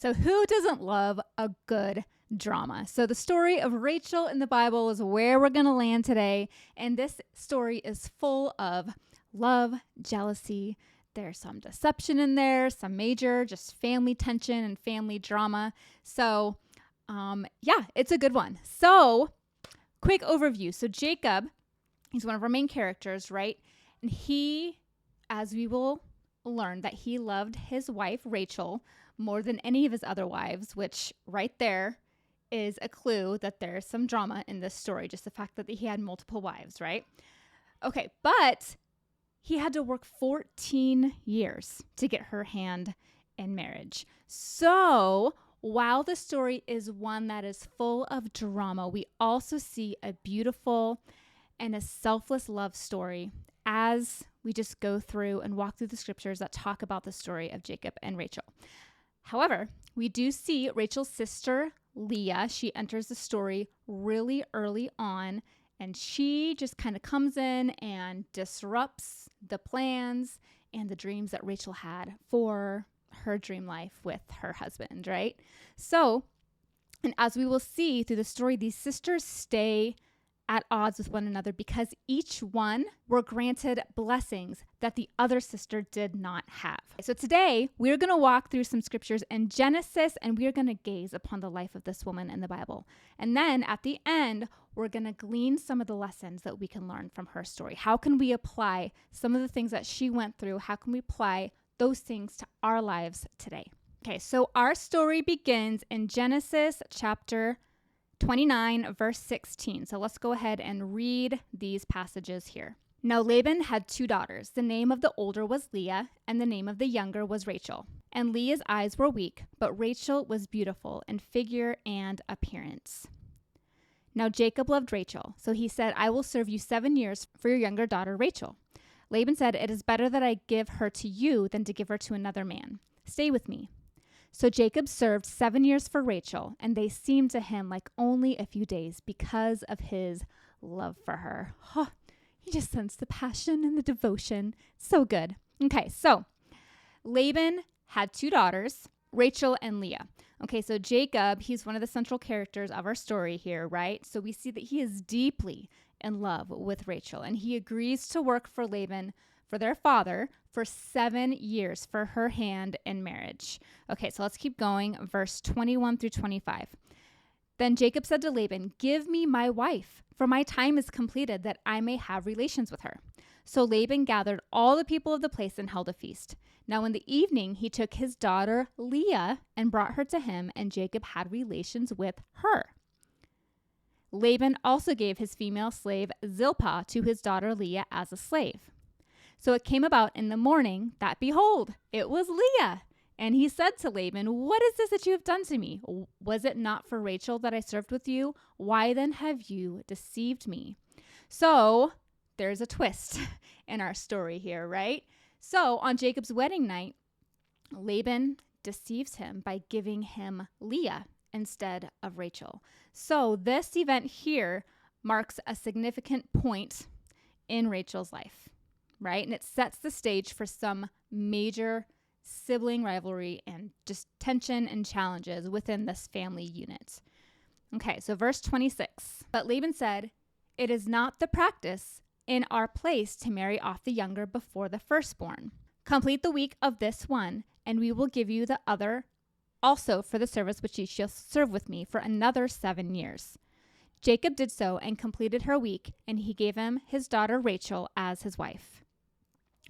So who doesn't love a good drama? So the story of Rachel in the Bible is where we're going to land today. And this story is full of love, jealousy. There's some deception in there, some major just family tension and family drama. So it's a good one. So quick overview. So Jacob, he's one of our main characters, right? And he, as we will learn, that he loved his wife, Rachel, more than any of his other wives, which right there is a clue that there's some drama in this story, just the fact that he had multiple wives, right? Okay, but he had to work 14 years to get her hand in marriage. So while the story is one that is full of drama, we also see a beautiful and a selfless love story as we just go through and walk through the scriptures that talk about the story of Jacob and Rachel. However, we do see Rachel's sister, Leah. She enters the story really early on, and she just kind of comes in and disrupts the plans and the dreams that Rachel had for her dream life with her husband, right? So, and as we will see through the story, these sisters stay at odds with one another because each one were granted blessings that the other sister did not have. So today, we're going to walk through some scriptures in Genesis, and we're going to gaze upon the life of this woman in the Bible. And then at the end, we're going to glean some of the lessons that we can learn from her story. How can we apply some of the things that she went through? How can we apply those things to our lives today? Okay, so our story begins in Genesis chapter 29, verse 16. So let's go ahead and read these passages here. Now Laban had 2 daughters. The name of the older was Leah, and the name of the younger was Rachel. And Leah's eyes were weak, but Rachel was beautiful in figure and appearance. Now Jacob loved Rachel, so he said, I will serve you 7 years for your younger daughter Rachel. Laban said, it is better that I give her to you than to give her to another man. Stay with me. So Jacob served 7 years for Rachel, and they seemed to him like only a few days because of his love for her. Oh, you just sense the passion and the devotion. So good. Okay, so Laban had 2 daughters, Rachel and Leah. Okay, so Jacob, he's one of the central characters of our story here, right? So we see that he is deeply in love with Rachel, and he agrees to work for Laban, for their father, for 7 years for her hand in marriage. Okay, so let's keep going. Verse 21 through 25. Then Jacob said to Laban, give me my wife, for my time is completed that I may have relations with her. So Laban gathered all the people of the place and held a feast. Now in the evening, he took his daughter Leah and brought her to him, and Jacob had relations with her. Laban also gave his female slave Zilpah to his daughter Leah as a slave. So it came about in the morning that, behold, it was Leah. And he said to Laban, what is this that you have done to me? Was it not for Rachel that I served with you? Why then have you deceived me? So there's a twist in our story here, right? So on Jacob's wedding night, Laban deceives him by giving him Leah instead of Rachel. So this event here marks a significant point in Rachel's life, right? And it sets the stage for some major sibling rivalry and just tension and challenges within this family unit. Okay, so verse 26. But Laban said, it is not the practice in our place to marry off the younger before the firstborn. Complete the week of this one, and we will give you the other also for the service which ye shall serve with me for another 7 years. Jacob did so and completed her week, and he gave him his daughter Rachel as his wife.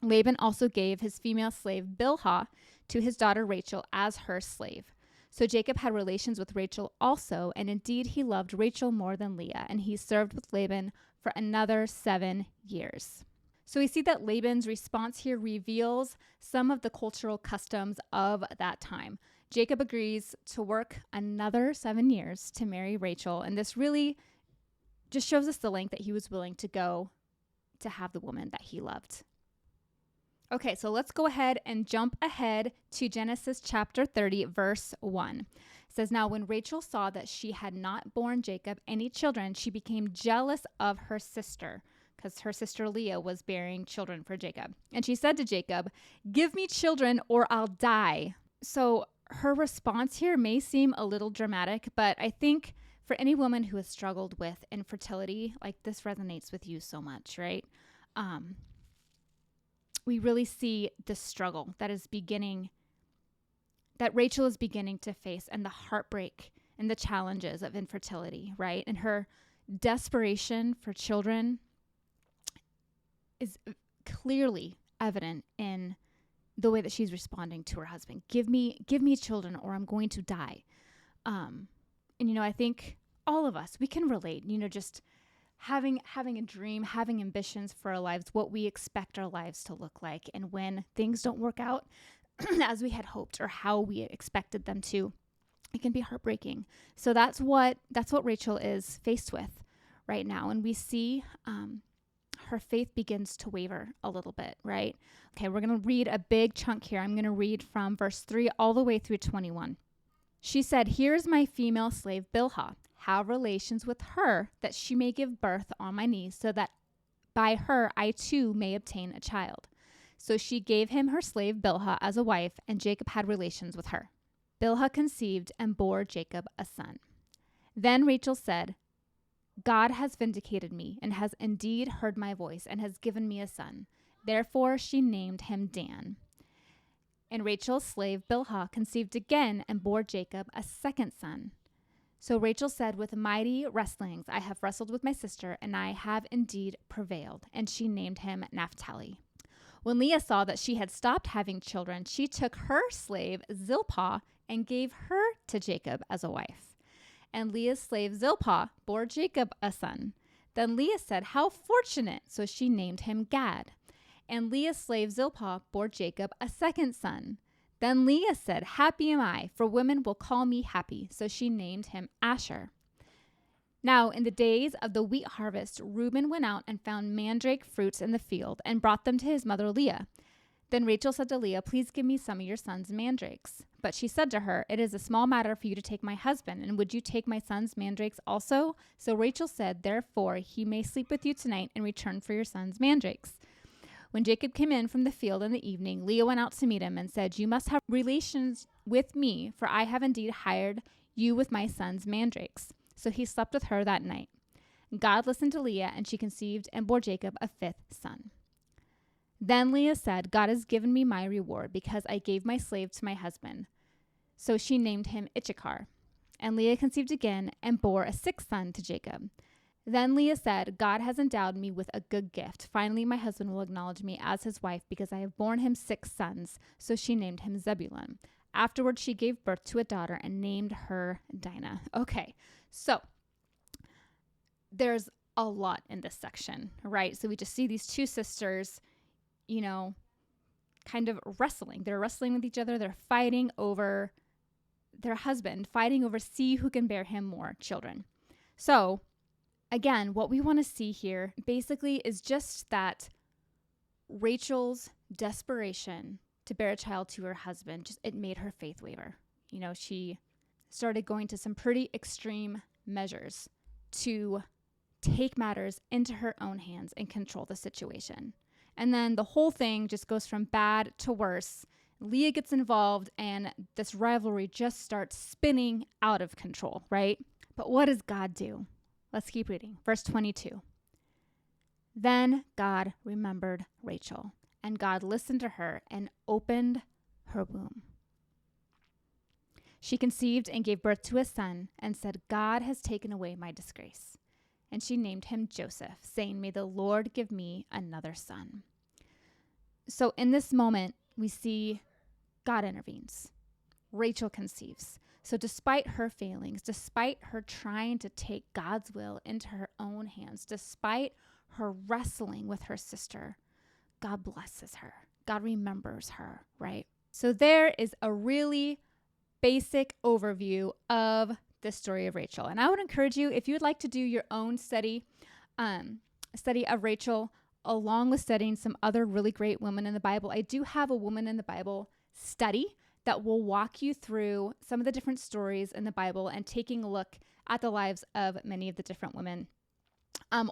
Laban also gave his female slave Bilhah to his daughter Rachel as her slave. So Jacob had relations with Rachel also, and indeed he loved Rachel more than Leah, and he served with Laban for another 7 years. So we see that Laban's response here reveals some of the cultural customs of that time. Jacob agrees to work another 7 years to marry Rachel, and this really just shows us the length that he was willing to go to have the woman that he loved. Okay, so let's go ahead and jump ahead to Genesis chapter 30, verse 1. It says, now when Rachel saw that she had not borne Jacob any children, she became jealous of her sister, because her sister Leah was bearing children for Jacob. And she said to Jacob, give me children or I'll die. So her response here may seem a little dramatic, but I think for any woman who has struggled with infertility, like this resonates with you so much, right? We really see the struggle that Rachel is beginning to face, and the heartbreak and the challenges of infertility, right? And her desperation for children is clearly evident in the way that she's responding to her husband. Give me children or I'm going to die. And, I think all of us, we can relate, just having a dream, having ambitions for our lives, what we expect our lives to look like. And when things don't work out as we had hoped or how we expected them to, it can be heartbreaking. So that's what Rachel is faced with right now. And we see her faith begins to waver a little bit, right? Okay, we're going to read a big chunk here. I'm going to read from verse 3 all the way through 21. She said, "Here's my female slave Bilhah. Have relations with her that she may give birth on my knees, so that by her I too may obtain a child." So she gave him her slave Bilhah as a wife, and Jacob had relations with her. Bilhah conceived and bore Jacob a son. Then Rachel said, "God has vindicated me and has indeed heard my voice and has given me a son." Therefore she named him Dan. And Rachel's slave Bilhah conceived again and bore Jacob a second son. So Rachel said, "With mighty wrestlings I have wrestled with my sister, and I have indeed prevailed." And she named him Naphtali. When Leah saw that she had stopped having children, she took her slave Zilpah and gave her to Jacob as a wife. And Leah's slave Zilpah bore Jacob a son. Then Leah said, "How fortunate!" So she named him Gad. And Leah's slave Zilpah bore Jacob a second son. Then Leah said, "Happy am I, for women will call me happy." So she named him Asher. Now in the days of the wheat harvest, Reuben went out and found mandrake fruits in the field and brought them to his mother Leah. Then Rachel said to Leah, "Please give me some of your son's mandrakes." But she said to her, "It is a small matter for you to take my husband, and would you take my son's mandrakes also?" So Rachel said, "Therefore he may sleep with you tonight in return for your son's mandrakes." When Jacob came in from the field in the evening, Leah went out to meet him and said, "You must have relations with me, for I have indeed hired you with my son's mandrakes." So he slept with her that night. God listened to Leah, and she conceived and bore Jacob a fifth son. Then Leah said, "God has given me my reward, because I gave my slave to my husband." So she named him Issachar. And Leah conceived again and bore a sixth son to Jacob. Then Leah said, "God has endowed me with a good gift. Finally, my husband will acknowledge me as his wife, because I have borne him 6 sons." So she named him Zebulun. Afterwards, she gave birth to a daughter and named her Dinah. Okay, so there's a lot in this section, right? So we just see these two sisters, kind of wrestling. They're wrestling with each other. They're fighting over their husband, fighting over see who can bear him more children. So again, what we want to see here basically is just that Rachel's desperation to bear a child to her husband, it made her faith waver. She started going to some pretty extreme measures to take matters into her own hands and control the situation. And then the whole thing just goes from bad to worse. Leah gets involved, and this rivalry just starts spinning out of control, right? But what does God do? Let's keep reading. Verse 22. Then God remembered Rachel, and God listened to her and opened her womb. She conceived and gave birth to a son and said, "God has taken away my disgrace." And she named him Joseph, saying, "May the Lord give me another son." So in this moment, we see God intervenes. Rachel conceives. So despite her failings, despite her trying to take God's will into her own hands, despite her wrestling with her sister, God blesses her. God remembers her, right? So there is a really basic overview of the story of Rachel. And I would encourage you, if you would like to do your own study of Rachel, along with studying some other really great women in the Bible, I do have a Woman in the Bible study that will walk you through some of the different stories in the Bible and taking a look at the lives of many of the different women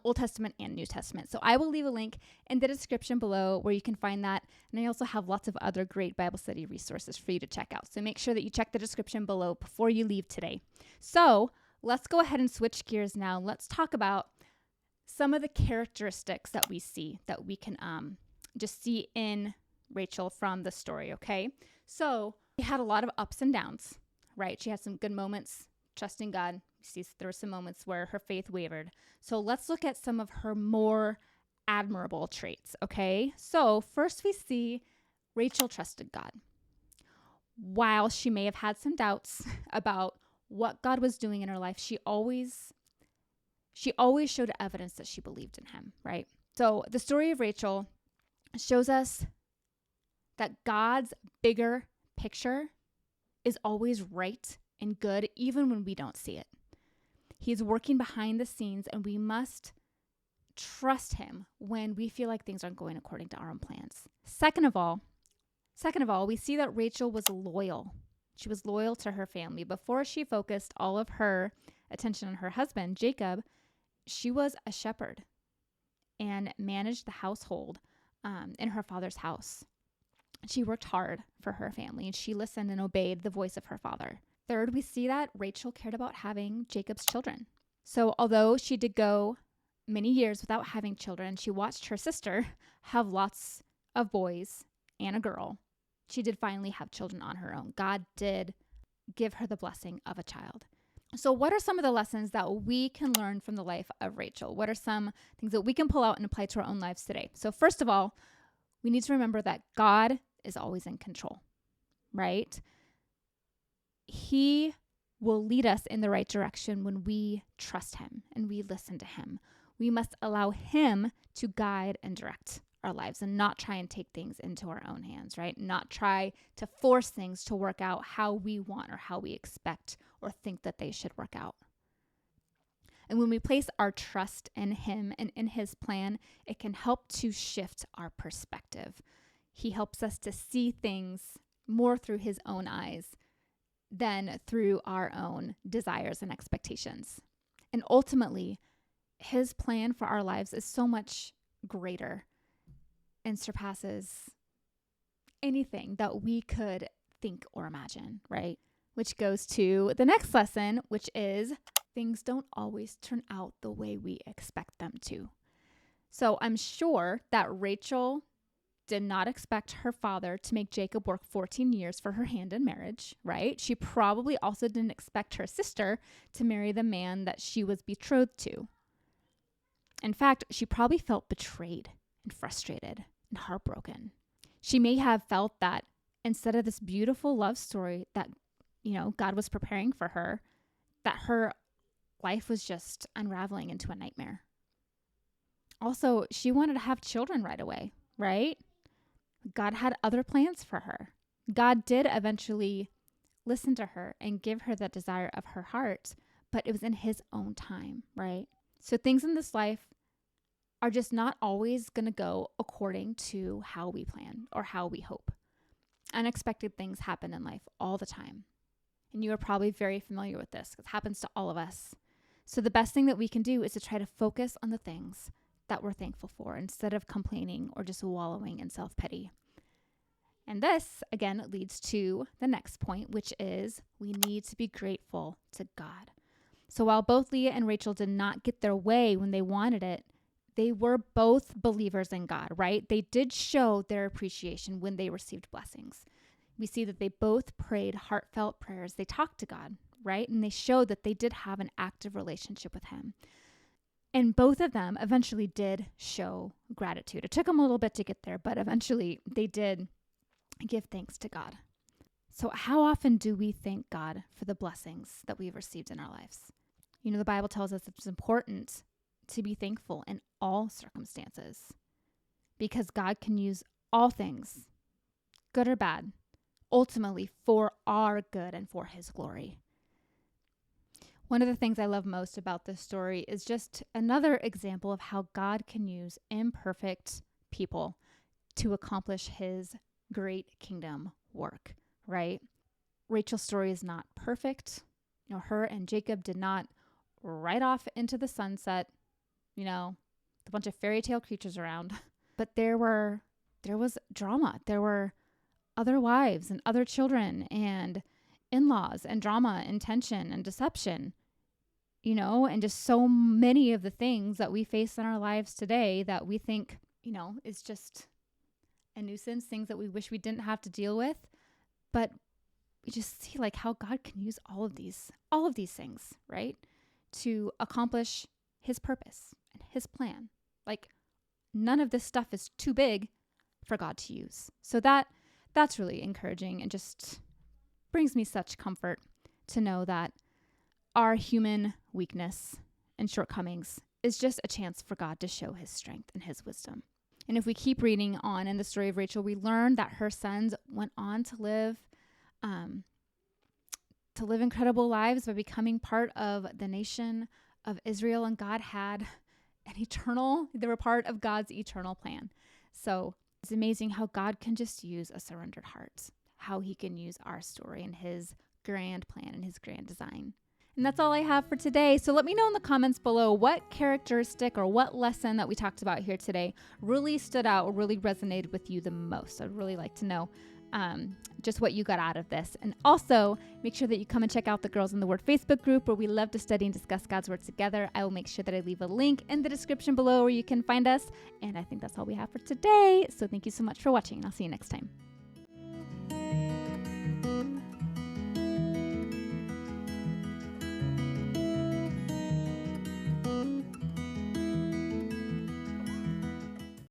Old Testament and New Testament. So I will leave a link in the description below where you can find that. And I also have lots of other great Bible study resources for you to check out. So make sure that you check the description below before you leave today. So let's go ahead and switch gears now. Let's talk about some of the characteristics that we see, that we can just see in Rachel from the story, okay? So she had a lot of ups and downs, right? She had some good moments, trusting God. See, there were some moments where her faith wavered. So let's look at some of her more admirable traits, okay? So first we see Rachel trusted God. While she may have had some doubts about what God was doing in her life, she always showed evidence that she believed in him, right? So the story of Rachel shows us that God's bigger picture is always right and good, even when we don't see it. He's working behind the scenes, and we must trust him when we feel like things aren't going according to our own plans. Second of all, we see that Rachel was loyal. She was loyal to her family. Before she focused all of her attention on her husband, Jacob, she was a shepherd and managed the household in her father's house. She worked hard for her family, and she listened and obeyed the voice of her father. Third, we see that Rachel cared about having Jacob's children. So although she did go many years without having children, she watched her sister have lots of boys and a girl. She did finally have children on her own. God did give her the blessing of a child. So what are some of the lessons that we can learn from the life of Rachel? What are some things that we can pull out and apply to our own lives today? So first of all, we need to remember that God is always in control, right? He will lead us in the right direction when we trust him and we listen to him. We must allow him to guide and direct our lives and not try and take things into our own hands, right? Not try to force things to work out how we want or how we expect or think that they should work out. And when we place our trust in him and in his plan, it can help to shift our perspective. He helps us to see things more through his own eyes than through our own desires and expectations. And ultimately, his plan for our lives is so much greater and surpasses anything that we could think or imagine, right? Which goes to the next lesson, which is things don't always turn out the way we expect them to. So I'm sure that Rachel did not expect her father to make Jacob work 14 years for her hand in marriage, right? She probably also didn't expect her sister to marry the man that she was betrothed to. In fact, she probably felt betrayed and frustrated and heartbroken. She may have felt that instead of this beautiful love story that, God was preparing for her, that her life was just unraveling into a nightmare. Also, she wanted to have children right away, right? God had other plans for her. God did eventually listen to her and give her the desire of her heart, but it was in his own time, right? So things in this life are just not always going to go according to how we plan or how we hope. Unexpected things happen in life all the time. And you are probably very familiar with this. It happens to all of us. So the best thing that we can do is to try to focus on the things that we're thankful for instead of complaining or just wallowing in self-pity. And this, again, leads to the next point, which is we need to be grateful to God. So while both Leah and Rachel did not get their way when they wanted it, they were both believers in God, right? They did show their appreciation when they received blessings. We see that they both prayed heartfelt prayers. They talked to God, right? And they showed that they did have an active relationship with him. And both of them eventually did show gratitude. It took them a little bit to get there, but eventually they did give thanks to God. So how often do we thank God for the blessings that we've received in our lives? The Bible tells us it's important to be thankful in all circumstances because God can use all things, good or bad, ultimately for our good and for his glory. One of the things I love most about this story is just another example of how God can use imperfect people to accomplish his great kingdom work, right? Rachel's story is not perfect. Her and Jacob did not ride off into the sunset a bunch of fairy tale creatures around. But there was drama. There were other wives and other children and in-laws and drama and tension and deception, and just so many of the things that we face in our lives today that we think, is just a nuisance, things that we wish we didn't have to deal with. But we just see like how God can use all of these things, right, to accomplish his purpose and his plan. Like none of this stuff is too big for God to use. So that's really encouraging and just brings me such comfort to know that our human weakness and shortcomings is just a chance for God to show his strength and his wisdom. And if we keep reading on in the story of Rachel, we learn that her sons went on to live incredible lives by becoming part of the nation of Israel, and God had they were part of God's eternal plan. So it's amazing how God can just use a surrendered heart, how he can use our story and his grand plan and his grand design. And that's all I have for today. So let me know in the comments below what characteristic or what lesson that we talked about here today really stood out or really resonated with you the most. I'd really like to know just what you got out of this. And also make sure that you come and check out the Girls in the Word Facebook group where we love to study and discuss God's Word together. I will make sure that I leave a link in the description below where you can find us. And I think that's all we have for today. So thank you so much for watching, and I'll see you next time.